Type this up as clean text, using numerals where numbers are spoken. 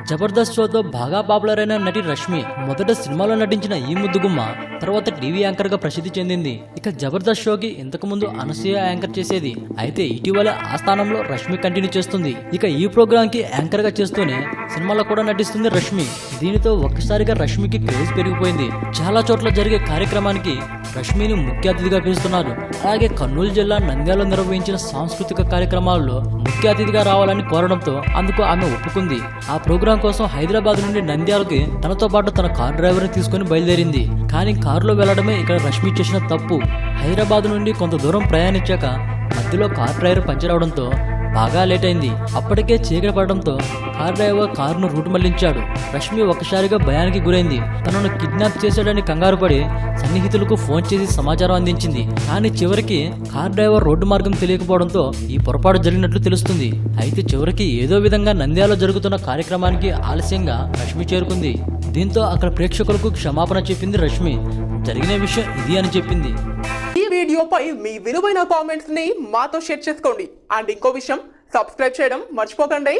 జబర్దస్త్ షోతో బాగా పాపులర్ అయిన నటి రష్మి మొదట సినిమాలో నటించిన ఈ ముద్దుగుమ్మ తర్వాత టీవీ యాంకర్ గా ప్రసిద్ధి చెందింది. ఇక జబర్దస్త్ షోకి ఇంతకు ముందు అనసూయ యాంకర్ చేసేది. అయితే ఇటీవల ఆ స్థానంలో రష్మి కంటిన్యూ చేస్తుంది. ఇక ఈ ప్రోగ్రామ్ కి యాంకర్ గా చేస్తూనే సినిమాలో కూడా నటిస్తుంది రష్మి. దీనితో ఒక్కసారిగా రష్మికి క్రేజ్ పెరిగిపోయింది. చాలా చోట్ల జరిగే కార్యక్రమానికి రష్మిని ముఖ్య అతిథిగా పిలుస్తున్నారు. అలాగే కర్నూలు జిల్లా నంద్యాలలో నిర్వహించిన సాంస్కృతిక కార్యక్రమాల్లో ముఖ్య అతిథిగా రావాలని కోరడంతో అందుకు ఆమె ఒప్పుకుంది. ఆ ప్రోగ్రాం కోసం హైదరాబాద్ నుండి నంద్యాలకి తనతో పాటు తన కార్ డ్రైవర్ ని తీసుకుని బయలుదేరింది. కానీ కారులో వెళ్లడమే ఇక్కడ రష్మి చేసిన తప్పు. హైదరాబాద్ నుండి కొంత దూరం ప్రయాణించాక మధ్యలో కార్ డ్రైవర్ పంచర్ అవడంతో బాగా లేట్ అయింది. అప్పటికే చీకటి పడడంతో కార్ డ్రైవర్ కారును రూట్ మళ్లించాడు. రష్మి ఒక్కసారిగా భయానికి గురైంది. తనను కిడ్నాప్ చేశాడని కంగారు పడి సన్నిహితులకు ఫోన్ చేసి సమాచారం అందించింది. కానీ చివరికి కార్ డ్రైవర్ రోడ్డు మార్గం తెలియకపోవడంతో ఈ పొరపాటు జరిగినట్లు తెలుస్తుంది. అయితే చివరికి ఏదో విధంగా నంద్యాలలో జరుగుతున్న కార్యక్రమానికి ఆలస్యంగా రష్మి చేరుకుంది. దీంతో అక్కడ ప్రేక్షకులకు క్షమాపణ చెప్పింది రష్మి. జరిగిన విషయం ఇది అని చెప్పింది. ఈ వీడియోపై మీ విలువైన కామెంట్స్ ని మాతో షేర్ చేసుకోండి. అండ్ ఇంకో విషయం, సబ్స్క్రైబ్ చేయడం మర్చిపోకండి.